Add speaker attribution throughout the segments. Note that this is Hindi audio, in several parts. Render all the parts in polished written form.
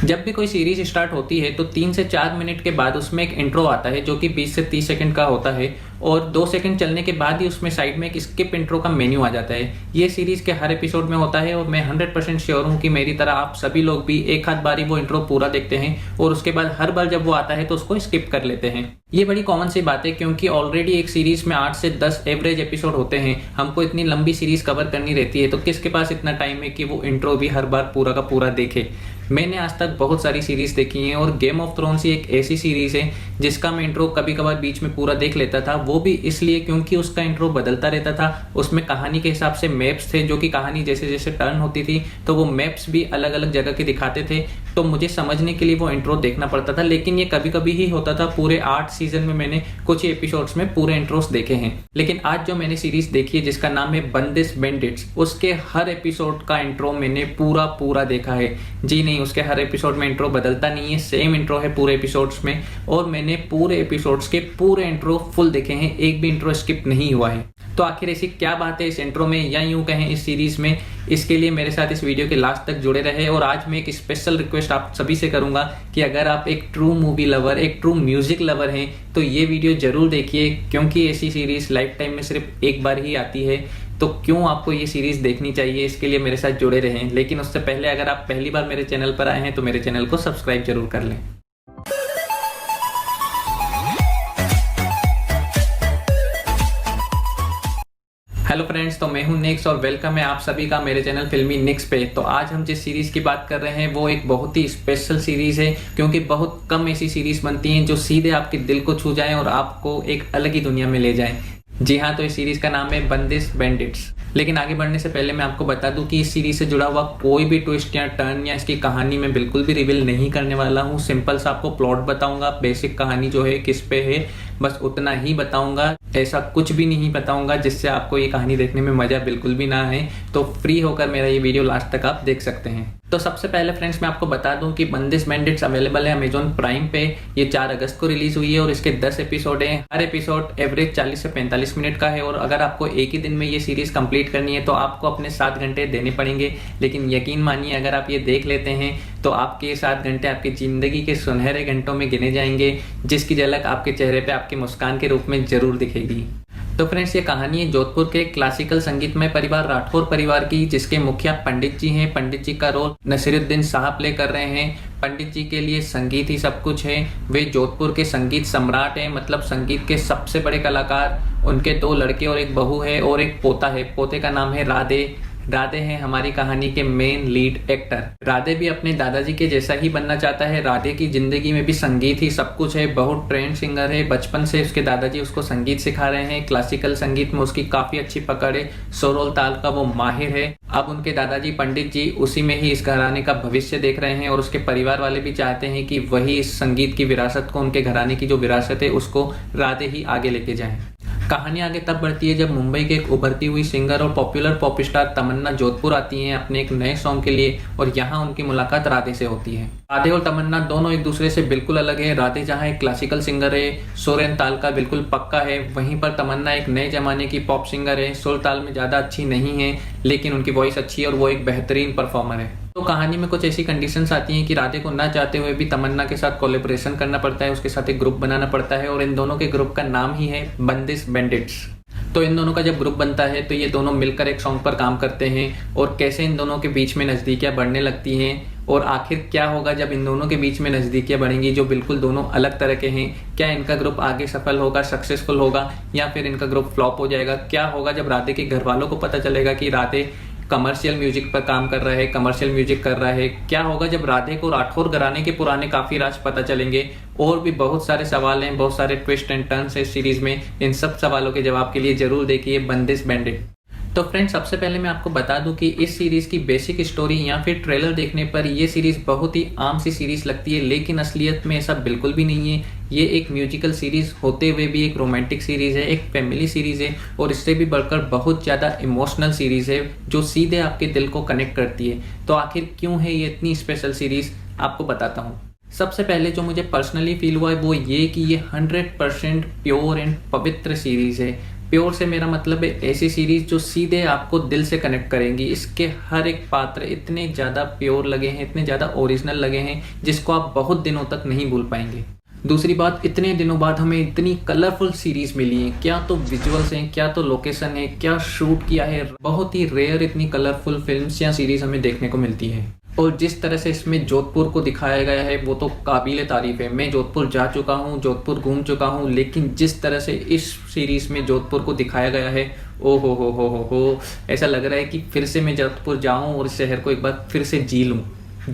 Speaker 1: जब भी कोई सीरीज स्टार्ट होती है तो 3 से 4 मिनट के बाद उसमें एक इंट्रो आता है जो कि 20 से 30 सेकंड का होता है और 2 सेकंड चलने के बाद ही उसमें साइड में एक स्किप इंट्रो का मेन्यू आ जाता है। ये सीरीज के हर एपिसोड में होता है और मैं 100% श्योर हूँ कि मेरी तरह आप सभी लोग भी एक आध बारी वो इंट्रो पूरा देखते हैं और उसके बाद हर बार जब वो आता है तो उसको स्किप कर लेते हैं। ये बड़ी कॉमन सी बात है क्योंकि ऑलरेडी एक सीरीज में 8 से 10 एवरेज एपिसोड होते हैं। हमको इतनी लंबी सीरीज कवर करनी रहती है तो किसके पास इतना टाइम है कि वो इंट्रो भी हर बार पूरा का पूरा देखे। मैंने आज तक बहुत सारी सीरीज देखी हैं और गेम ऑफ थ्रोन्स ही एक ऐसी सीरीज है जिसका मैं इंट्रो कभी कभार बीच में पूरा देख लेता था, वो भी इसलिए क्योंकि उसका इंट्रो बदलता रहता था। उसमें कहानी के हिसाब से मैप्स थे जो कि कहानी जैसे जैसे टर्न होती थी तो वो मैप्स भी अलग अलग जगह के दिखाते थे, तो मुझे समझने के लिए वो इंट्रो देखना पड़ता था। लेकिन ये कभी कभी ही होता था, पूरे 8 सीजन में मैंने कुछ ही एपिसोड्स में पूरे इंट्रोस देखे हैं। लेकिन आज जो मैंने सीरीज देखी है जिसका नाम है बंदिश बैंडिट्स, उसके हर एपिसोड का इंट्रो मैंने पूरा देखा है। जी नहीं, उसके हर एपिसोड में इंट्रो बदलता नहीं है, सेम इंट्रो है पूरे एपिसोड्स में और मैंने पूरे एपिसोड्स के पूरे इंट्रो फुल देखे हैं, एक भी इंट्रो स्किप नहीं हुआ है। तो आखिर ऐसी क्या बात है इस इंट्रो में या यूं कहें इस सीरीज में, इसके लिए मेरे साथ इस वीडियो के लास्ट तक जुड़े रहे। और आज मैं एक स्पेशल रिक्वेस्ट आप सभी से करूंगा कि अगर आप एक ट्रू मूवी लवर, एक ट्रू म्यूजिक लवर हैं तो ये वीडियो जरूर देखिए, क्योंकि ऐसी सीरीज लाइफ टाइम में सिर्फ एक बार ही आती है। तो क्यों आपको ये सीरीज देखनी चाहिए, इसके लिए मेरे साथ जुड़े रहें। लेकिन उससे पहले अगर आप पहली बार मेरे चैनल पर आए हैं तो मेरे चैनल को सब्सक्राइब जरूर कर लें। हेलो फ्रेंड्स, तो मैं हूं निक्स और वेलकम है आप सभी का मेरे चैनल फिल्मी निक्स पे। तो आज हम जिस सीरीज की बात कर रहे हैं वो एक बहुत ही स्पेशल सीरीज है, क्योंकि बहुत कम ऐसी सीरीज बनती हैं जो सीधे आपके दिल को छू जाएं और आपको एक अलग ही दुनिया में ले जाएं। जी हाँ, तो इस सीरीज का नाम है बंदिश बैंडिट्स। लेकिन आगे बढ़ने से पहले मैं आपको बता दूं कि इस सीरीज से जुड़ा हुआ कोई भी ट्विस्ट या टर्न या इसकी कहानी में बिल्कुल भी रिवील नहीं करने वाला हूँ। सिंपल सा आपको प्लॉट बताऊंगा, बेसिक कहानी जो है किस पे है बस उतना ही बताऊंगा। ऐसा कुछ भी नहीं बताऊंगा जिससे आपको ये कहानी देखने में मजा बिल्कुल भी ना आए। तो फ्री होकर मेरा ये वीडियो लास्ट तक आप देख सकते हैं। तो सबसे पहले फ्रेंड्स मैं आपको बता दूं कि बंदिश बैंडिट्स अवेलेबल है अमेजॉन प्राइम पे। ये 4 अगस्त को रिलीज हुई है और इसके 10 एपिसोड हैं। हर एपिसोड एवरेज 40 से 45 मिनट का है और अगर आपको एक ही दिन में ये सीरीज कंप्लीट करनी है तो आपको अपने 7 घंटे देने पड़ेंगे। लेकिन यकीन मानिए, अगर आप ये देख लेते हैं तो आपके ये 7 घंटे आपकी जिंदगी के सुनहरे घंटों में गिने जाएंगे, जिसकी झलक आपके चेहरे पे आपकी मुस्कान के रूप में जरूर दिखेगी। तो फ्रेंड्स, ये कहानी है जोधपुर के क्लासिकल संगीतमय परिवार राठौर परिवार की, जिसके मुखिया पंडित जी हैं। पंडित जी का रोल नसीरुद्दीन शाह प्ले कर रहे हैं। पंडित जी के लिए संगीत ही सब कुछ है। वे जोधपुर के संगीत सम्राट हैं, मतलब संगीत के सबसे बड़े कलाकार। उनके 2 लड़के और एक बहू है और एक पोता है। पोते का नाम है राधे। राधे हैं हमारी कहानी के मेन लीड एक्टर। राधे भी अपने दादाजी के जैसा ही बनना चाहता है। राधे की जिंदगी में भी संगीत ही सब कुछ है। बहुत ट्रेंड सिंगर है, बचपन से उसके दादाजी उसको संगीत सिखा रहे हैं। क्लासिकल संगीत में उसकी काफी अच्छी पकड़ है, सुर और ताल का वो माहिर है। अब उनके दादाजी पंडित जी उसी में ही इस घराने का भविष्य देख रहे हैं और उसके परिवार वाले भी चाहते हैं कि वही इस संगीत की विरासत को, उनके घराने की जो विरासत है उसको राधे ही आगे लेके जाएं। कहानी आगे तब बढ़ती है जब मुंबई के एक उभरती हुई सिंगर और पॉपुलर पॉप स्टार तमन्ना जोधपुर आती हैं अपने एक नए सॉन्ग के लिए और यहाँ उनकी मुलाकात राधे से होती है। राधे और तमन्ना दोनों एक दूसरे से बिल्कुल अलग है। राधे जहाँ एक क्लासिकल सिंगर है, सुर एंड ताल का बिल्कुल पक्का है, वहीं पर तमन्ना एक नए जमाने की पॉप सिंगर है। सुर ताल में ज्यादा अच्छी नहीं है लेकिन उनकी वॉइस अच्छी है और वो एक बेहतरीन परफॉर्मर है। तो कहानी में कुछ ऐसी कंडीशंस आती हैं कि राधे को ना चाहते हुए भी तमन्ना के साथ कोलैबोरेशन करना पड़ता है, उसके साथ एक ग्रुप बनाना पड़ता है और इन दोनों के ग्रुप का नाम ही है बंदिश बैंडिट्स। तो इन दोनों का जब ग्रुप बनता है तो ये दोनों मिलकर एक सॉन्ग पर काम करते हैं और कैसे इन दोनों के बीच में नजदीकियां बढ़ने लगती हैं और आखिर क्या होगा जब इन दोनों के बीच में नजदीकियां बढ़ेंगी जो बिल्कुल दोनों अलग तरह के हैं। क्या इनका ग्रुप आगे सफल होगा, सक्सेसफुल होगा, या फिर इनका ग्रुप फ्लॉप हो जाएगा। क्या होगा जब राधे के घर वालों को पता चलेगा कि राधे कमर्शियल म्यूजिक पर काम कर रहा है, कमर्शियल म्यूजिक कर रहा है। क्या होगा जब राधे को राठौर घराने के पुराने काफी राज पता चलेंगे। और भी बहुत सारे सवाल हैं, बहुत सारे ट्विस्ट एंड टर्न्स है इस सीरीज में। इन सब सवालों के जवाब के लिए जरूर देखिए बंदिश बैंडिट। तो फ्रेंड्स, सबसे पहले मैं आपको बता दूं कि इस सीरीज की बेसिक स्टोरी या फिर ट्रेलर देखने पर ये सीरीज बहुत ही आम सी सीरीज लगती है, लेकिन असलियत में ऐसा बिल्कुल भी नहीं है। ये एक म्यूजिकल सीरीज होते हुए भी एक रोमांटिक सीरीज है, एक फैमिली सीरीज है और इससे भी बढ़कर बहुत ज्यादा इमोशनल सीरीज है जो सीधे आपके दिल को कनेक्ट करती है। तो आखिर क्यों है ये इतनी स्पेशल सीरीज, आपको बताता हूँ। सबसे पहले जो मुझे पर्सनली फील हुआ है वो ये कि ये 100% प्योर एंड पवित्र सीरीज है। प्योर से मेरा मतलब है ऐसी सीरीज जो सीधे आपको दिल से कनेक्ट करेंगी। इसके हर एक पात्र इतने ज़्यादा प्योर लगे हैं, इतने ज़्यादा ओरिजिनल लगे हैं, जिसको आप बहुत दिनों तक नहीं भूल पाएंगे। दूसरी बात, इतने दिनों बाद हमें इतनी कलरफुल सीरीज मिली है। क्या तो विजुअल्स हैं, क्या तो लोकेशन है, क्या शूट किया है। बहुत ही रेयर इतनी कलरफुल फिल्म्स या सीरीज हमें देखने को मिलती है। और जिस तरह से इसमें जोधपुर को दिखाया गया है वो तो काबिले तारीफ है। मैं जोधपुर जा चुका हूँ, जोधपुर घूम चुका हूँ, लेकिन जिस तरह से इस सीरीज में जोधपुर को दिखाया गया है, ओ हो, ऐसा लग रहा है कि फिर से मैं जोधपुर जाऊँ और इस शहर को एक बार फिर से जी लूँ।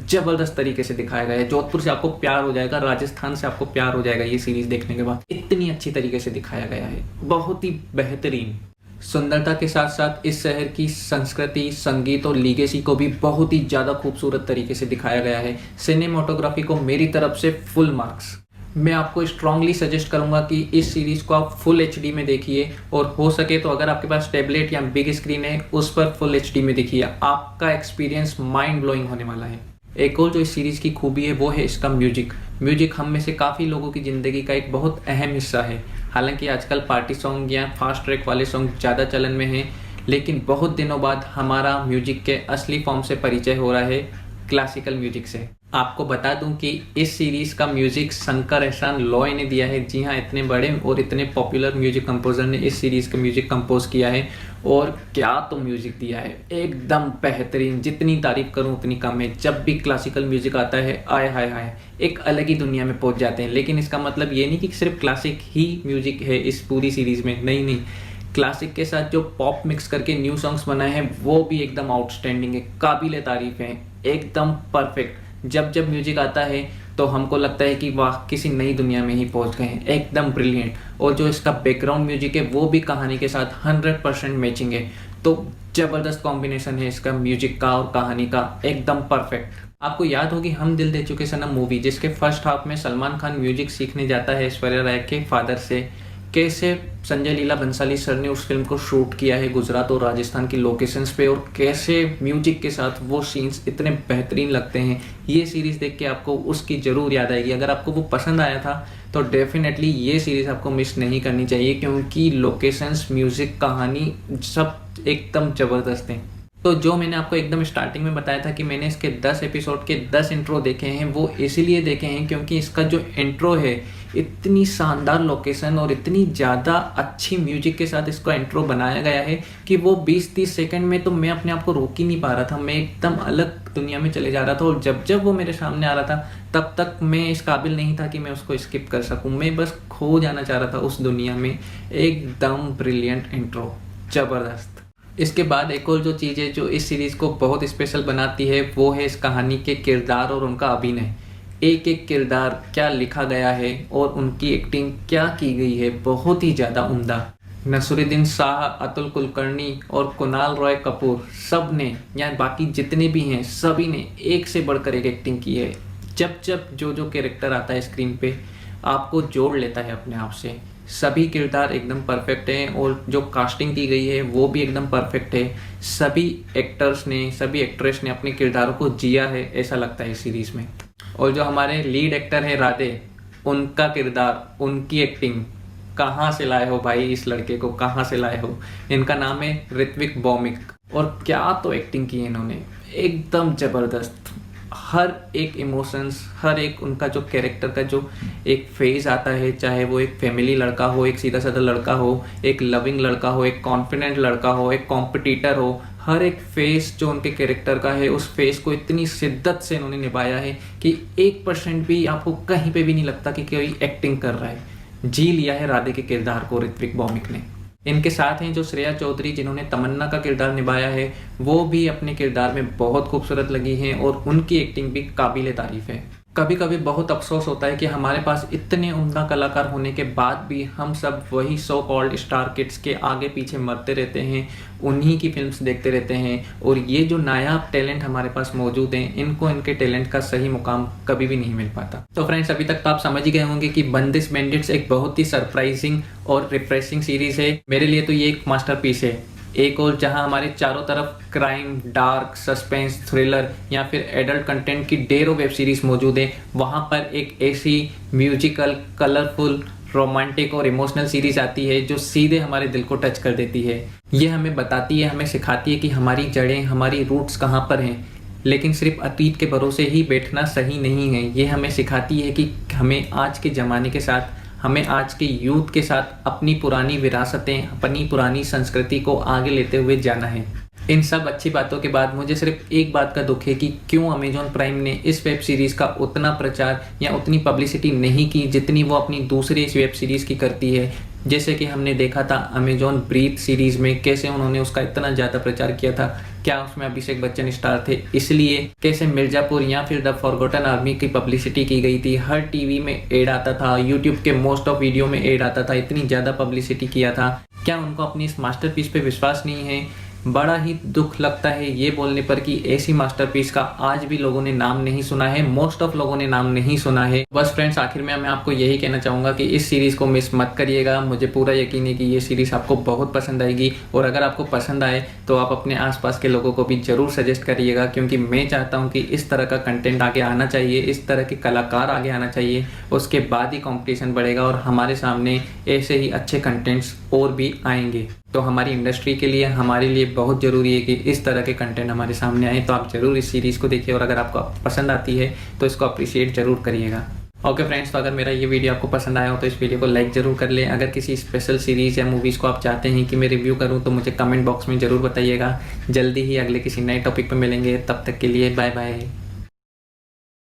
Speaker 1: जबरदस्त तरीके से दिखाया गया है। जोधपुर से आपको प्यार हो जाएगा, राजस्थान से आपको प्यार हो जाएगा ये सीरीज देखने के बाद। इतनी अच्छी तरीके से दिखाया गया है, बहुत ही बेहतरीन। सुंदरता के साथ साथ इस शहर की संस्कृति, संगीत और लीगेसी को भी बहुत ही ज़्यादा खूबसूरत तरीके से दिखाया गया है। सिनेमाटोग्राफी को मेरी तरफ से फुल मार्क्स। मैं आपको स्ट्रांगली सजेस्ट करूंगा कि इस सीरीज़ को आप फुल एचडी में देखिए, और हो सके तो अगर आपके पास टैबलेट या बिग स्क्रीन है उस पर फुल एचडी में देखिए। आपका एक्सपीरियंस माइंड ब्लोइंग होने वाला है। एक और जो इस सीरीज़ की खूबी है वो है इसका म्यूजिक हम में से काफ़ी लोगों की ज़िंदगी का एक बहुत अहम हिस्सा है। हालांकि आजकल पार्टी सॉन्ग या फास्ट ट्रैक वाले सॉन्ग ज़्यादा चलन में हैं, लेकिन बहुत दिनों बाद हमारा म्यूजिक के असली फॉर्म से परिचय हो रहा है क्लासिकल म्यूजिक से। आपको बता दूं कि इस सीरीज़ का म्यूजिक शंकर एहसान लॉय ने दिया है। जी हाँ, इतने बड़े और इतने पॉपुलर म्यूजिक कंपोजर ने इस सीरीज़ का म्यूजिक कंपोज किया है, और क्या तो म्यूजिक दिया है, एकदम बेहतरीन। जितनी तारीफ करूं उतनी कम है। जब भी क्लासिकल म्यूजिक आता है, आय हाय हाय, एक अलग ही दुनिया में पहुंच जाते हैं। लेकिन इसका मतलब ये नहीं कि सिर्फ क्लासिक ही म्यूजिक है इस पूरी सीरीज़ में, नहीं। क्लासिक के साथ जो पॉप मिक्स करके न्यू सॉन्ग्स बनाए हैं वो भी एकदम आउटस्टैंडिंग है, काबिले तारीफ है, एकदम परफेक्ट। जब म्यूजिक आता है तो हमको लगता है कि वाह, किसी नई दुनिया में ही पहुंच गए हैं, एकदम ब्रिलियंट। और जो इसका बैकग्राउंड म्यूजिक है वो भी कहानी के साथ 100% मैचिंग है। तो जबरदस्त कॉम्बिनेशन है इसका म्यूजिक का और कहानी का, एकदम परफेक्ट। आपको याद होगी हम दिल दे चुके सनम मूवी, जिसके फर्स्ट हाफ में सलमान खान म्यूजिक सीखने जाता है ऐश्वर्या राय के फादर से। कैसे संजय लीला बंसाली सर ने उस फिल्म को शूट किया है गुजरात और राजस्थान की लोकेशंस पे, और कैसे म्यूजिक के साथ वो सीन्स इतने बेहतरीन लगते हैं। ये सीरीज़ देख के आपको उसकी ज़रूर याद आएगी। अगर आपको वो पसंद आया था तो डेफिनेटली ये सीरीज़ आपको मिस नहीं करनी चाहिए, क्योंकि लोकेशंस, म्यूज़िक, कहानी सब एकदम ज़बरदस्त हैं। तो जो मैंने आपको एकदम स्टार्टिंग में बताया था कि मैंने इसके 10 एपिसोड के 10 इंट्रो देखे हैं, वो इसीलिए देखे हैं क्योंकि इसका जो इंट्रो है, इतनी शानदार लोकेशन और इतनी ज़्यादा अच्छी म्यूजिक के साथ इसका इंट्रो बनाया गया है कि वो 20-30 सेकंड में तो मैं अपने आप को रोक ही नहीं पा रहा था। मैं एकदम अलग दुनिया में चले जा रहा था, और जब वो मेरे सामने आ रहा था तब तक मैं इस काबिल नहीं था कि मैं उसको स्किप कर सकूँ। मैं बस खो जाना चाह रहा था उस दुनिया में। एकदम ब्रिलियंट इंट्रो, ज़बरदस्त। इसके बाद एक और जो चीज़ है जो इस सीरीज़ को बहुत स्पेशल बनाती है वो है इस कहानी के किरदार और उनका अभिनय। एक एक किरदार क्या लिखा गया है और उनकी एक्टिंग क्या की गई है, बहुत ही ज़्यादा उम्दा। नसरुद्दीन शाह, अतुल कुलकर्णी और कुणाल रॉय कपूर, सब ने या बाकी जितने भी हैं सभी ने एक से बढ़कर एक एक्टिंग की है। जब जो कैरेक्टर आता है स्क्रीन पे आपको जोड़ लेता है अपने आप से। सभी किरदार एकदम परफेक्ट हैं, और जो कास्टिंग की गई है वो भी एकदम परफेक्ट है। सभी एक्टर्स ने, सभी एक्ट्रेस ने अपने किरदारों को जिया है, ऐसा लगता है इस सीरीज़ में। और जो हमारे लीड एक्टर है राधे, उनका किरदार, उनकी एक्टिंग, कहाँ से लाए हो भाई इस लड़के को, कहाँ से लाए हो। इनका नाम है ऋत्विक भौमिक, और क्या तो एक्टिंग की है इन्होंने, एकदम ज़बरदस्त। हर एक इमोशंस, हर एक उनका जो कैरेक्टर का जो एक फेज आता है, चाहे वो एक फैमिली लड़का हो, एक सीधा साधा लड़का हो, एक लविंग लड़का हो, एक कॉन्फिडेंट लड़का हो, एक कॉम्पिटिटर हो, हर एक फेस जो उनके कैरेक्टर का है उस फेस को इतनी शिद्दत से इन्होंने निभाया है कि 1% भी आपको कहीं पे भी नहीं लगता कि कोई एक्टिंग कर रहा है। जी लिया है राधे के किरदार को ऋत्विक भौमिक ने। इनके साथ हैं जो श्रेया चौधरी, जिन्होंने तमन्ना का किरदार निभाया है, वो भी अपने किरदार में बहुत खूबसूरत लगी हैं, और उनकी एक्टिंग भी काबिले तारीफ है। कभी कभी बहुत अफसोस होता है कि हमारे पास इतने उम्दा कलाकार होने के बाद भी हम सब वही सो कॉल्ड स्टार किड्स के आगे पीछे मरते रहते हैं, उन्हीं की फिल्म्स देखते रहते हैं, और ये जो नायाब टैलेंट हमारे पास मौजूद हैं, इनको इनके टैलेंट का सही मुकाम कभी भी नहीं मिल पाता। तो फ्रेंड्स, अभी तक तो आप समझ ही गए होंगे कि बंदिश बैंडिट्स एक बहुत ही सरप्राइजिंग और रिफ्रेशिंग सीरीज है। मेरे लिए तो ये एक मास्टरपीस है। एक और जहां हमारे चारों तरफ क्राइम, डार्क, सस्पेंस, थ्रिलर या फिर एडल्ट कंटेंट की ढेरों वेब सीरीज मौजूद है, वहां पर एक ऐसी म्यूजिकल, कलरफुल, रोमांटिक और इमोशनल सीरीज आती है जो सीधे हमारे दिल को टच कर देती है। ये हमें बताती है, हमें सिखाती है कि हमारी जड़ें, हमारी रूट्स कहाँ पर हैं। लेकिन सिर्फ अतीत के भरोसे ही बैठना सही नहीं है। ये हमें सिखाती है कि हमें आज के ज़माने के साथ, हमें आज के यूथ के साथ अपनी पुरानी विरासतें, अपनी पुरानी संस्कृति को आगे लेते हुए जाना है। इन सब अच्छी बातों के बाद मुझे सिर्फ एक बात का दुख है कि क्यों अमेजॉन प्राइम ने इस वेब सीरीज़ का उतना प्रचार या उतनी पब्लिसिटी नहीं की जितनी वो अपनी दूसरी इस वेब सीरीज़ की करती है। जैसे कि हमने देखा था अमेजॉन ब्रीथ सीरीज़ में कैसे उन्होंने उसका इतना ज़्यादा प्रचार किया था। क्या उसमें अभिषेक बच्चन स्टार थे इसलिए? कैसे मिर्ज़ापुर या फिर द फॉरगॉटन आर्मी की पब्लिसिटी की गई थी, हर टीवी में एड आता था, यूट्यूब के मोस्ट ऑफ वीडियो में एड आता था, इतनी ज़्यादा पब्लिसिटी किया था। क्या उनको अपनी इस मास्टरपीस पे विश्वास नहीं है? बड़ा ही दुख लगता है ये बोलने पर कि ऐसी मास्टरपीस का आज भी लोगों ने नाम नहीं सुना है, मोस्ट ऑफ लोगों ने नाम नहीं सुना है। बस फ्रेंड्स, आखिर में मैं आपको यही कहना चाहूँगा कि इस सीरीज़ को मिस मत करिएगा। मुझे पूरा यकीन है कि ये सीरीज़ आपको बहुत पसंद आएगी, और अगर आपको पसंद आए तो आप अपने आसपास के लोगों को भी ज़रूर सजेस्ट करिएगा, क्योंकि मैं चाहता हूँ कि इस तरह का कंटेंट आगे आना चाहिए, इस तरह के कलाकार आगे आना चाहिए। उसके बाद ही कॉम्पिटिशन बढ़ेगा और हमारे सामने ऐसे ही अच्छे कंटेंट्स और भी आएंगे। तो हमारी इंडस्ट्री के लिए, हमारे लिए बहुत ज़रूरी है कि इस तरह के कंटेंट हमारे सामने आए। तो आप ज़रूर इस सीरीज़ को देखिए, और अगर आपको पसंद आती है तो इसको अप्रिशिएट ज़रूर करिएगा। ओके फ्रेंड्स, तो अगर मेरा ये वीडियो आपको पसंद आया हो तो इस वीडियो को लाइक ज़रूर कर लें। अगर किसी स्पेशल सीरीज़ या मूवीज़ को आप चाहते हैं कि मैं रिव्यू करूँ तो मुझे कमेंट बॉक्स में ज़रूर बताइएगा। जल्दी ही अगले किसी नए टॉपिक पर मिलेंगे, तब तक के लिए बाय बाय।